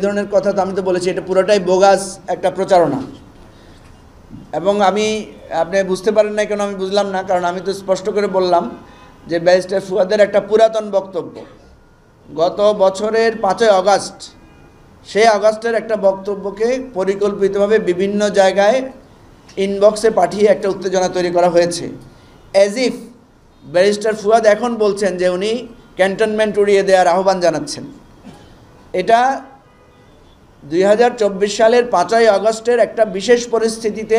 ধরনের কথা তো আমি তো বলেছি এটা পুরোটাই বোগাস একটা প্রচারণা। এবং আপনি বুঝতে পারেন না কেন আমি বুঝলাম না, কারণ আমি তো স্পষ্ট করে বললাম যে ব্যারিস্টার ফুয়াদের একটা পুরাতন বক্তব্য গত বছরের 5ই আগস্ট, সেই আগস্টের একটা বক্তব্যকে পরিকল্পিতভাবে বিভিন্ন জায়গায় ইনবক্সে পাঠিয়ে একটা উত্তেজনা তৈরি করা হয়েছে, অ্যাজ ইফ ব্যারিস্টার ফুয়াদ এখন বলছেন যে উনি ক্যান্টনমেন্ট উড়িয়ে দেওয়ার আহ্বান জানাচ্ছেন। এটা 2024 সালের 5ই আগস্টের একটা বিশেষ পরিস্থিতিতে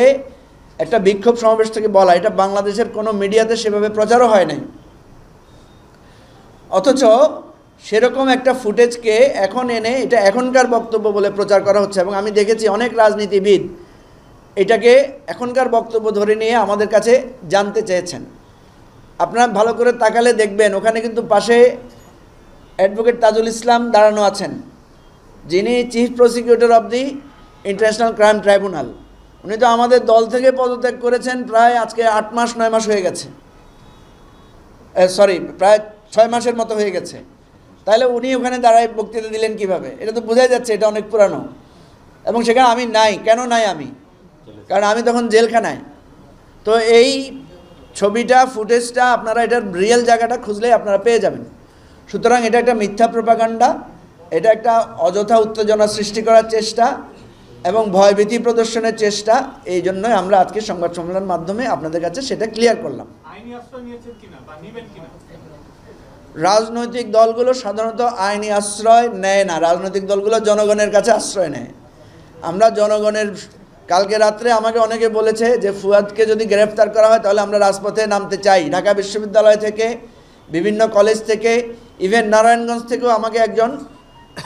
একটা বিক্ষোভ সমাবেশ থেকে বলা, এটা বাংলাদেশের কোনো মিডিয়াতে সেভাবে প্রচারও হয় নাই। অথচ সেরকম একটা ফুটেজকে এখন এনে এটা এখনকার বক্তব্য বলে প্রচার করা হচ্ছে। এবং আমি দেখেছি অনেক রাজনীতিবিদ এটাকে এখনকার বক্তব্য ধরে নিয়ে আমাদের কাছে জানতে চেয়েছেন। আপনারা ভালো করে তাকালে দেখবেন ওখানে কিন্তু পাশে অ্যাডভোকেট তাজুল ইসলাম দাঁড়ানো আছেন, যিনি chief prosecutor of the international crime tribunal. উনি তো আমাদের দল থেকে পদত্যাগ করেছেন প্রায় আজকে 8 মাস 9 মাস হয়ে গেছে, প্রায় 6 মাসের মতো হয়ে গেছে। তাহলে উনি ওখানে দাঁড়ায় বক্তৃতা দিলেন কিভাবে? এটা তো বোঝাই যাচ্ছে এটা অনেক পুরানো। এবং সেখানে আমি নাই। কেন নাই আমি? কারণ আমি তখন জেলখানায়। তো এই ছবিটা, ফুটেজটা আপনারা এটার রিয়েল জায়গাটা খুঁজলেই আপনারা পেয়ে যাবেন। সুতরাং এটা একটা মিথ্যা প্রপাগান্ডা, এটা একটা অযথা উত্তেজনা সৃষ্টি করার চেষ্টা এবং ভয়ভীতি প্রদর্শনের চেষ্টা। এই জন্যই আমরা আজকে সংবাদ সম্মেলনের মাধ্যমে আপনাদের কাছে সেটা ক্লিয়ার করলাম। রাজনৈতিক দলগুলো সাধারণত আইনি আশ্রয় নেয় না। রাজনৈতিক দলগুলো জনগণের কাছে আশ্রয় নেয়। আমরা জনগণের, কালকে রাত্রে আমাকে অনেকে বলেছে যে ফুয়াদকে যদি গ্রেফতার করা হয় তাহলে আমরা রাজপথে নামতে চাই। ঢাকা বিশ্ববিদ্যালয় থেকে, বিভিন্ন কলেজ থেকে, ইভেন নারায়ণগঞ্জ থেকেও আমাকে একজন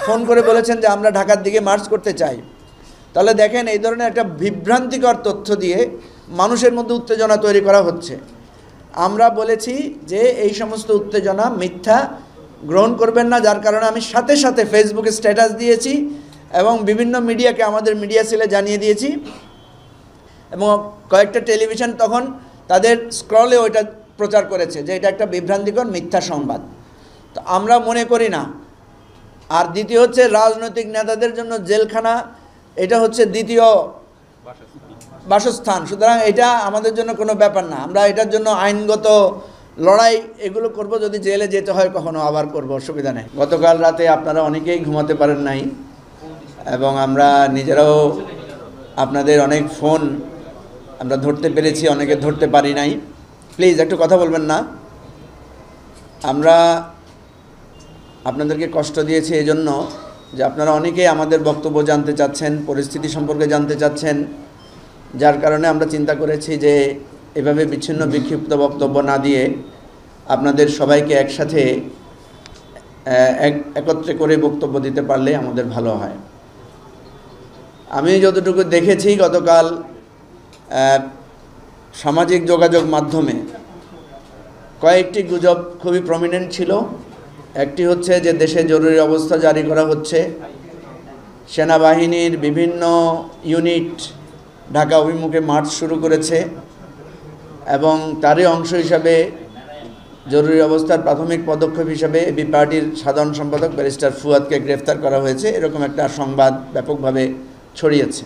ফোন করে বলেছেন যে আমরা ঢাকার দিকে মার্চ করতে চাই। তাহলে দেখেন এই ধরনের একটা বিভ্রান্তিকর তথ্য দিয়ে মানুষের মধ্যে উত্তেজনা তৈরি করা হচ্ছে। আমরা বলেছি যে এই সমস্ত উত্তেজনা মিথ্যা, গ্রহণ করবেন না। যার কারণে আমি সাথে সাথে ফেসবুকে স্ট্যাটাস দিয়েছি এবং বিভিন্ন মিডিয়াকে, আমাদের মিডিয়া সেলে জানিয়ে দিয়েছি এবং কয়েকটা টেলিভিশন তখন তাদের স্ক্রলে ওইটা প্রচার করেছে যে এটা একটা বিভ্রান্তিকর মিথ্যা সংবাদ। তো আমরা মনে করি না। আর দ্বিতীয় হচ্ছে রাজনৈতিক নেতাদের জন্য জেলখানা এটা হচ্ছে দ্বিতীয় বাসস্থান। সুতরাং এটা আমাদের জন্য কোনো ব্যাপার না। আমরা এটার জন্য আইনগত লড়াই এগুলো করব, যদি জেলে যেতে হয় কখনো আবার করব, অসুবিধা নেই। গতকাল রাতে আপনারা অনেকেই ঘুমাতে পারেন নাই এবং আমরা নিজেরাও আপনাদের অনেক ফোন আমরা ধরতে পেরেছি, অনেকে ধরতে পারি নাই। প্লিজ একটু কথা বলবেন না। আমরা আপনাদেরকে কষ্ট দিয়েছি এই জন্য যে আপনারা অনেকেই আমাদের বক্তব্য জানতে চাচ্ছেন, পরিস্থিতি সম্পর্কে জানতে চাচ্ছেন। যার কারণে আমরা চিন্তা করেছি যে এভাবে বিচ্ছিন্ন বিক্ষিপ্ত বক্তব্য না দিয়ে আপনাদের সবাইকে একসাথে একত্রে করে বক্তব্য দিতে পারলে আমাদের ভালো হয়। আমি যতটুকু দেখেছি গতকাল সামাজিক যোগাযোগ মাধ্যমে কয়েকটি গুজব খুবই প্রমিনেন্ট ছিল। একটি হচ্ছে যে দেশে জরুরি অবস্থা জারি করা হচ্ছে, সেনাবাহিনীর বিভিন্ন ইউনিট ঢাকা অভিমুখে মার্চ শুরু করেছে এবং তারই অংশ হিসাবে জরুরি অবস্থার প্রাথমিক পদক্ষেপ হিসাবে এবি পার্টির সাধারণ সম্পাদক ব্যারিস্টার ফুয়াদকে গ্রেফতার করা হয়েছে, এরকম একটা সংবাদ ব্যাপকভাবে ছড়িয়েছে।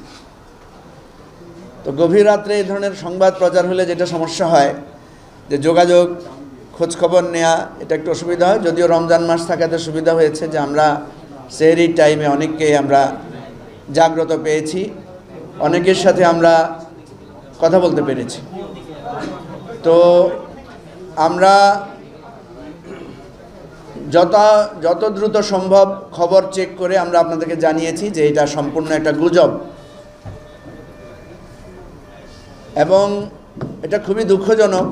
তো গভীর রাত্রে এই ধরনের সংবাদ প্রচার হলে যেটা সমস্যা হয় যে যোগাযোগ, খোঁজখবর নেওয়া, এটা একটু অসুবিধা হয়। যদিও রমজান মাস থাকাতে সুবিধা হয়েছে যে আমরা সেহরির টাইমে অনেককেই আমরা জাগ্রত পেয়েছি, অনেকের সাথে আমরা কথা বলতে পেরেছি। তো আমরা যত দ্রুত সম্ভব খবর চেক করে আমরা আপনাদেরকে জানিয়েছি যে এটা সম্পূর্ণ একটা গুজব এবং এটা খুবই দুঃখজনক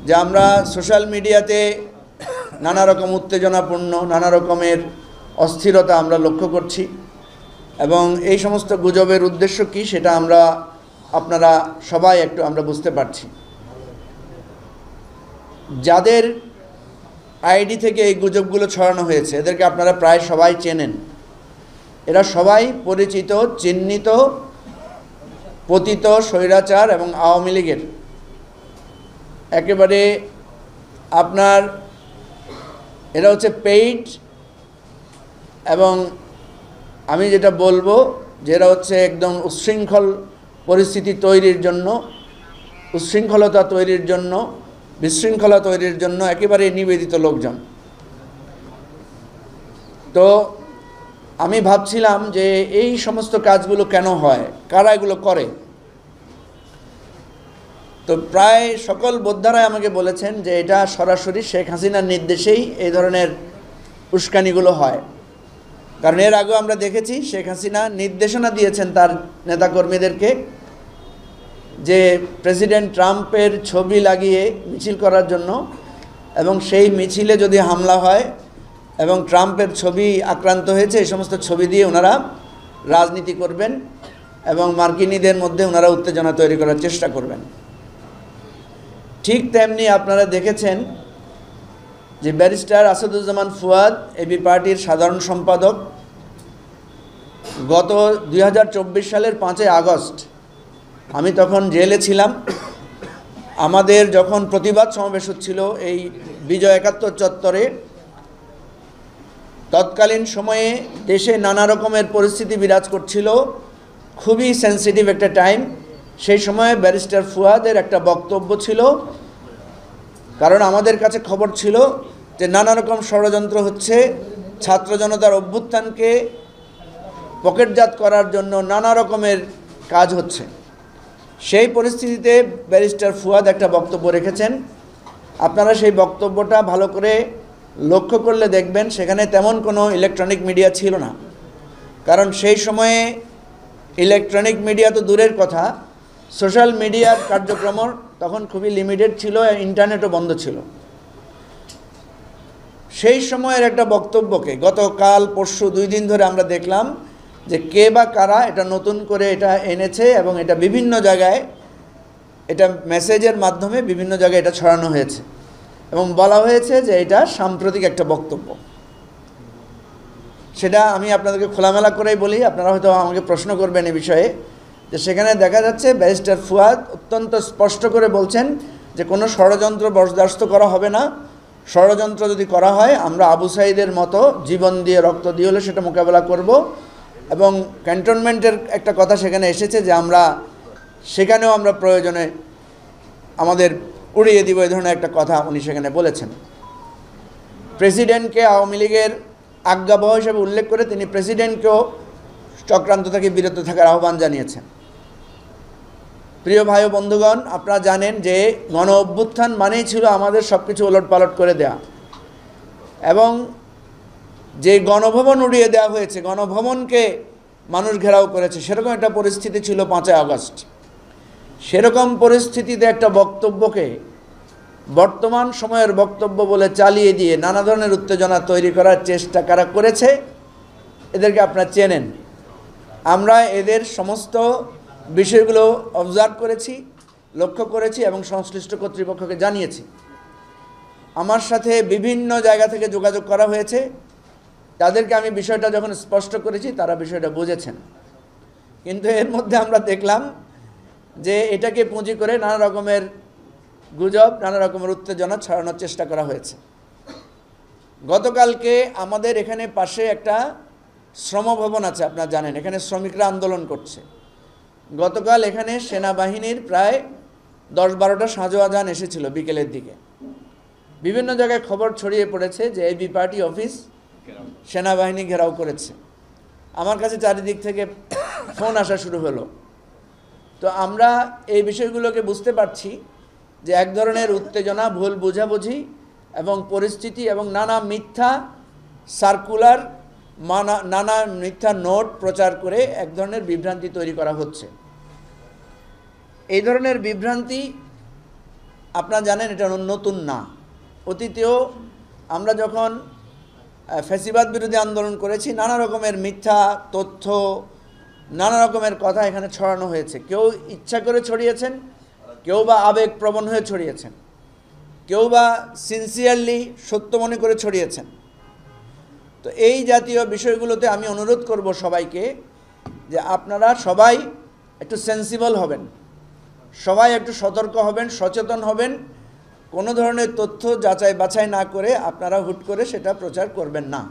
যে আমরা সোশ্যাল মিডিয়াতে নানা রকম উত্তেজনাপূর্ণ, নানা রকমের অস্থিরতা আমরা লক্ষ্য করছি এবং এই সমস্ত গুজবের উদ্দেশ্য কী সেটা আপনারা সবাই একটু আমরা বুঝতে পারছি। যাদের আইডি থেকে এই গুজবগুলো ছড়ানো হয়েছে এদেরকে আপনারা প্রায় সবাই চেনেন। এরা সবাই পরিচিত, চিহ্নিত, পতিত স্বৈরাচার এবং আওয়ামী লীগের একেবারে এরা হচ্ছে পেইড এবং আমি যেটা বলবো যেটা হচ্ছে একদম উচ্ছৃঙ্খল পরিস্থিতি তৈরির জন্য, উচ্ছৃঙ্খলতা তৈরির জন্য, বিশৃঙ্খলা তৈরির জন্য একেবারে নিবেদিত লোকজন। তো আমি ভাবছিলাম যে এই সমস্ত কাজগুলো কেন হয়, কারা এগুলো করে। তো প্রায় সকল বোদ্ধারাই আমাকে বলেছেন যে এটা সরাসরি শেখ হাসিনার নির্দেশেই এই ধরনের উস্কানিগুলো হয়। কারণ এর আগেও আমরা দেখেছি শেখ হাসিনা নির্দেশনা দিয়েছেন তার নেতাকর্মীদেরকে যে প্রেসিডেন্ট ট্রাম্পের ছবি লাগিয়ে মিছিল করার জন্য, এবং সেই মিছিলে যদি হামলা হয় এবং ট্রাম্পের ছবি আক্রান্ত হয়েছে এই সমস্ত ছবি দিয়ে ওনারা রাজনীতি করবেন এবং মার্কিনীদের মধ্যে ওনারা উত্তেজনা তৈরি করার চেষ্টা করবেন। ঠিক তেমনি আপনারা দেখেছেন যে ব্যারিস্টার আসাদুজ্জামান ফুয়াদ এবি পার্টির সাধারণ সম্পাদক গত 2024 সালের 5 আগস্ট, আমি তখন জেলে ছিলাম, আমাদের যখন প্রতিবাদ সমাবেশ হচ্ছিল এই বিজয় একাত্তর চত্বরে, তৎকালীন সময়ে দেশে নানা রকমের পরিস্থিতি বিরাজ করছিল, খুবই সেন্সিটিভ একটা টাইম। সেই সময়ে ব্যারিস্টার ফুয়াদের একটা বক্তব্য ছিল, কারণ আমাদের কাছে খবর ছিল যে নানা রকম ষড়যন্ত্র হচ্ছে, ছাত্র জনতার অভ্যুত্থানকে পকেটজাত করার জন্য নানা রকমের কাজ হচ্ছে। সেই পরিস্থিতিতে ব্যারিস্টার ফুয়াদ একটা বক্তব্য রেখেছেন। আপনারা সেই বক্তব্যটা ভালো করে লক্ষ্য করলে দেখবেন সেখানে তেমন কোনো ইলেকট্রনিক মিডিয়া ছিল না, কারণ সেই সময়ে ইলেকট্রনিক মিডিয়া তো দূরের কথা, সোশ্যাল মিডিয়ার কার্যক্রম তখন খুবই লিমিটেড ছিল, ইন্টারনেটও বন্ধ ছিল। সেই সময়ের একটা বক্তব্যকে গতকাল পরশু 2 দিন ধরে আমরা দেখলাম যে কে বা কারা এটা নতুন করে এটা এনেছে এবং এটা বিভিন্ন জায়গায়, এটা মেসেজের মাধ্যমে বিভিন্ন জায়গায় এটা ছড়ানো হয়েছে এবং বলা হয়েছে যে এটা সাম্প্রতিক একটা বক্তব্য। সেটা আমি আপনাদেরকে খোলামেলা করেই বলি, আপনারা হয়তো আমাকে প্রশ্ন করবেন এই বিষয়ে, যে সেখানে দেখা যাচ্ছে ব্যারিস্টার ফুয়াদ অত্যন্ত স্পষ্ট করে বলছেন যে কোনো ষড়যন্ত্র বরদাস্ত করা হবে না, ষড়যন্ত্র যদি করা হয় আমরা আবু সাঈদের মতো জীবন দিয়ে রক্ত দিয়ে হলে সেটা মোকাবেলা করব। এবং ক্যান্টনমেন্টের একটা কথা সেখানে এসেছে যে আমরা সেখানেও আমরা প্রয়োজনে আমাদের উড়িয়ে দিব, এই ধরনের একটা কথা উনি সেখানে বলেছেন। প্রেসিডেন্টকে আওয়ামী লীগের আজ্ঞাবহ হিসেবে উল্লেখ করে তিনি প্রেসিডেন্টকেও চক্রান্ত থেকে বিরত থাকার আহ্বান জানিয়েছেন। প্রিয় ভাই ও বন্ধুগণ, আপনারা জানেন যে গণ অভ্যুত্থান মানেই ছিল আমাদের সব কিছু ওলটপালট করে দেয়া, এবং যে গণভবন উড়িয়ে দেওয়া হয়েছে, গণভবনকে মানুষ ঘেরাও করেছে, সেরকম একটা পরিস্থিতি ছিল 5 আগস্ট। সেরকম পরিস্থিতিতে একটা বক্তব্যকে বর্তমান সময়ের বক্তব্য বলে চালিয়ে দিয়ে নানা ধরনের উত্তেজনা তৈরি করার চেষ্টা কারা করেছে এদেরকে আপনারা চেনেন। আমরা এদের সমস্ত বিষয়গুলো অবজার্ভ করেছি, লক্ষ্য করেছি এবং সংশ্লিষ্ট কর্তৃপক্ষকে জানিয়েছি। আমার সাথে বিভিন্ন জায়গা থেকে যোগাযোগ করা হয়েছে, তাদেরকে আমি বিষয়টা যখন স্পষ্ট করেছি তারা বিষয়টা বুঝেছেন। কিন্তু এর মধ্যে আমরা দেখলাম যে এটাকে পুঁজি করে নানা রকমের গুজব, নানা রকমের উত্তেজনা ছড়ানোর চেষ্টা করা হয়েছে। গতকালকে আমাদের এখানে পাশে একটা শ্রম ভবন আছে, আপনারা জানেন, এখানে শ্রমিকরা আন্দোলন করছে। গতকাল এখানে সেনাবাহিনীর প্রায় 10-12টা সাঁজোয়াজান এসেছিল বিকেলের দিকে। বিভিন্ন জায়গায় খবর ছড়িয়ে পড়েছে যে এবি পার্টি অফিস সেনাবাহিনী ঘেরাও করেছে। আমার কাছে চারিদিক থেকে ফোন আসা শুরু হলো। তো আমরা এই বিষয়গুলোকে বুঝতে পারছি যে এক ধরনের উত্তেজনা, ভুল বোঝাবুঝি এবং পরিস্থিতি এবং নানা মিথ্যা সার্কুলার, নানা মিথ্যা নোট প্রচার করে এক ধরনের বিভ্রান্তি তৈরি করা হচ্ছে। এই ধরনের বিভ্রান্তি আপনারা জানেন এটা নতুন না। অতীতেও আমরা যখন ফ্যাসিবাদ বিরোধী আন্দোলন করেছি নানা রকমের মিথ্যা তথ্য, নানা রকমের কথা এখানে ছড়ানো হয়েছে। কেউ ইচ্ছা করে ছড়িয়েছেন, কেউ বা আবেগপ্রবণ হয়ে ছড়িয়েছেন, কেউ বা সিনসিয়ারলি সত্য মনে করে ছড়িয়েছেন। তো এই জাতীয় বিষয়গুলোতে আমি অনুরোধ করব সবাইকে যে আপনারা সবাই একটু সেন্সিবল হবেন, সবাই একটু সতর্ক হবেন, সচেতন হবেন। কোনো ধরনের তথ্য যাচাই বাছাই না করে আপনারা হুট করে সেটা প্রচার করবেন না।